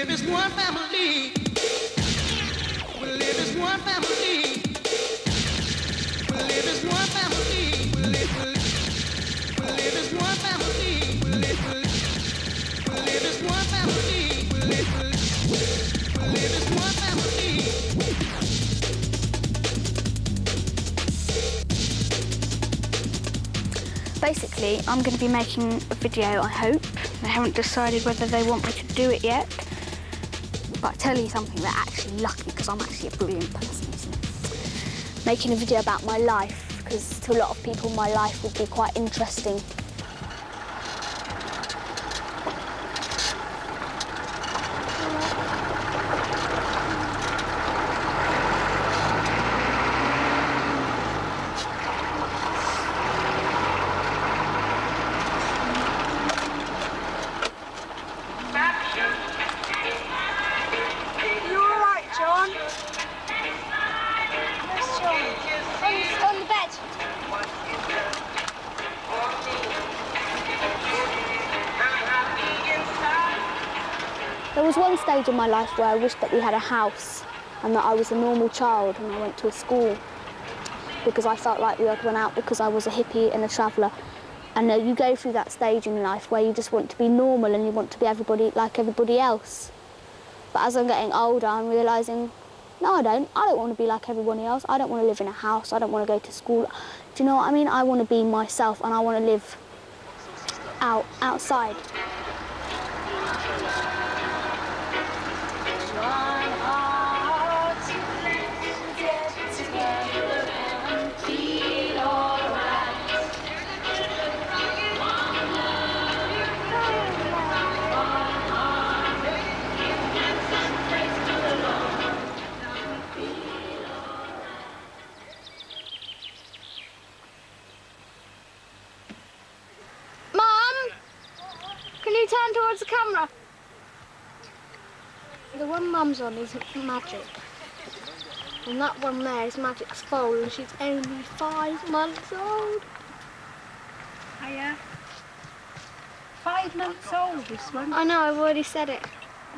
live as one family. We live as one family. We live as one family. We live as one family. We live as one family. We live as one family. Basically, I'm going to be making a video, I hope. They haven't decided whether they want me to do it yet. But I tell you something, they're actually lucky because I'm actually a brilliant person, isn't it? Making a video about my life, because to a lot of people my life would be quite interesting. There was one stage in my life where I wished that we had a house and that I was a normal child and I went to a school, because I felt like the odd one out because I was a hippie and a traveller. And you go through that stage in life where you just want to be normal and you want to be like everybody else. But as I'm getting older, I'm realising, no, I don't want to be like everybody else. I don't want to live in a house. I don't want to go to school. Do you know what I mean? I want to be myself and I want to live outside. Turn towards the camera. The one Mum's on is Magic. And that one there is Magic's foal and she's only 5 months old. Hiya. 5 months old, this one. I know, I've already said it.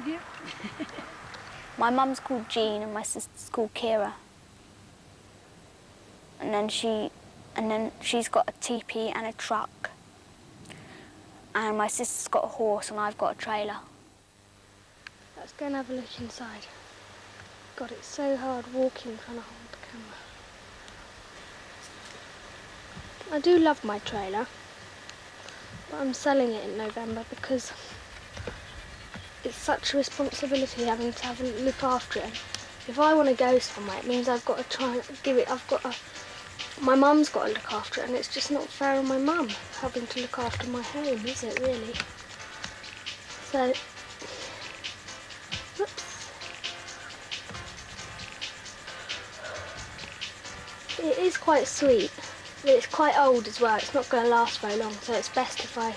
Yeah. My mum's called Jean and my sister's called Kira. And then she's got a teepee and a truck. And my sister's got a horse and I've got a trailer. Let's go and have a look inside. God, it's so hard walking trying to hold the camera. I do love my trailer, but I'm selling it in November because it's such a responsibility having to look after it. If I want to go somewhere, it means I've got to try and give it, my mum's got to look after it, and it's just not fair on my mum having to look after my home, is it really? So, whoops. It is quite sweet, but it's quite old as well. It's not going to last very long, so it's best if I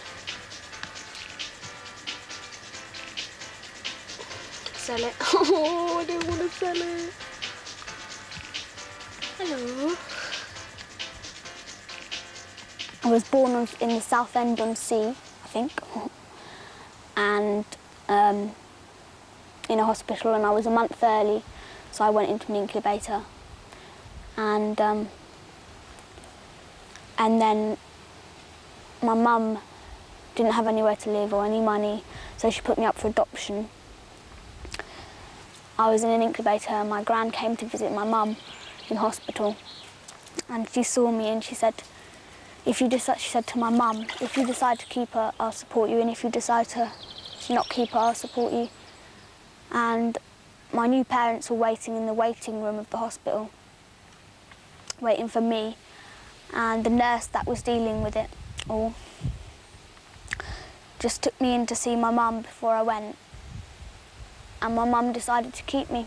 sell it. Oh, I don't want to sell it. Hello. I was born in the Southend-on-Sea, I think, and in a hospital, and I was a month early, so I went into an incubator. And then my mum didn't have anywhere to live or any money, so she put me up for adoption. I was in an incubator, and my gran came to visit my mum in hospital, and she saw me and she said, she said to my mum, if you decide to keep her, I'll support you, and if you decide to not keep her, I'll support you. And my new parents were waiting in the waiting room of the hospital, waiting for me, and the nurse that was dealing with it all just took me in to see my mum before I went, and my mum decided to keep me.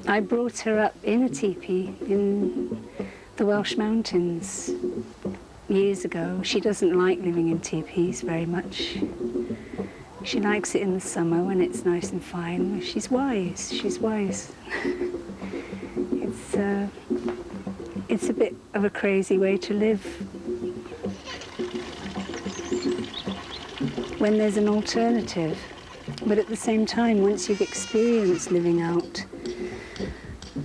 I brought her up in a teepee in the Welsh mountains years ago. She doesn't like living in teepees very much. She likes it in the summer when it's nice and fine. She's wise, she's wise. It's a bit of a crazy way to live. When there's an alternative. But at the same time, once you've experienced living out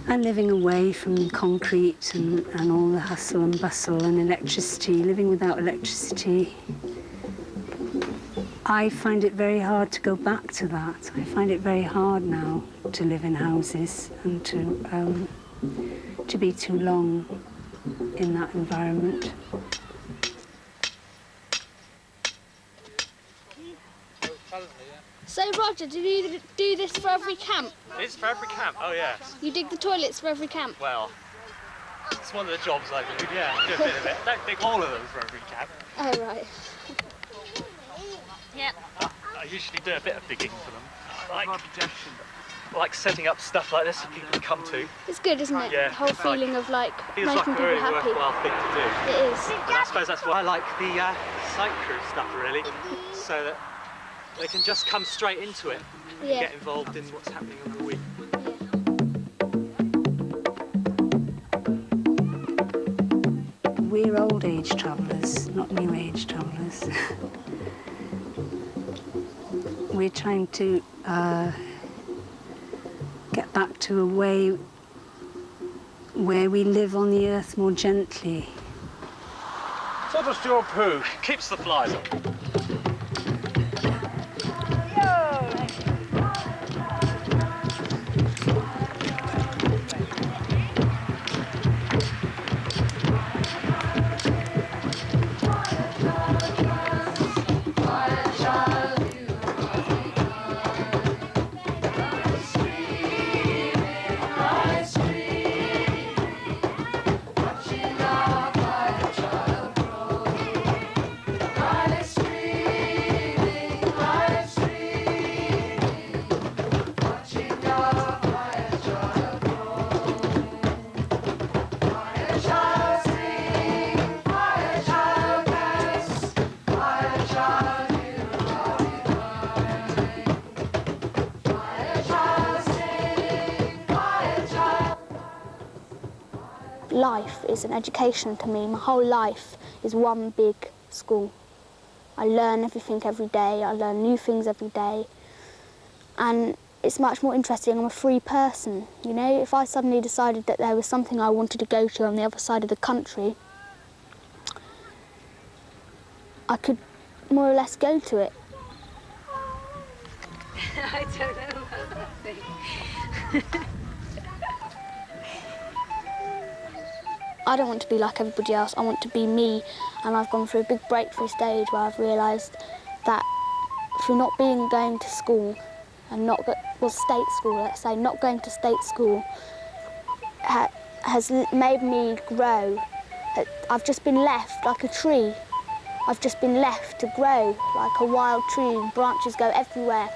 and living away from concrete and all the hustle and bustle and electricity, living without electricity, I find it very hard to go back to that. I find it very hard now to live in houses and to be too long in that environment. So, Roger, did you do this for every camp? It's for every camp, oh yes. You dig the toilets for every camp? Well, it's one of the jobs I do, yeah, do a bit of it. Don't dig all of them for every camp. Oh, right. Yep. I usually do a bit of digging for them. Like setting up stuff like this for people to come to. It's good, isn't it? Yeah. The whole feeling of like Feels making like a people really happy. worthwhile thing to do. It is. And I suppose that's why I like the site crew stuff really, so that they can just come straight into it and Yeah. get involved in what's happening on the week. We're old age travellers, not new age travellers. We're trying to get back to a way where we live on the earth more gently. So does your poo. Keeps the flies up. Life is an education to me. My whole life is one big school. I learn everything every day, I learn new things every day, and it's much more interesting. I'm a free person, you know? If I suddenly decided that there was something I wanted to go to on the other side of the country, I could more or less go to it. I don't know about that thing. I don't want to be like everybody else, I want to be me, and I've gone through a big breakthrough stage where I've realised that through not going to school, and state school, let's say, not going to state school has made me grow. I've just been left like a tree. I've just been left to grow like a wild tree, branches go everywhere.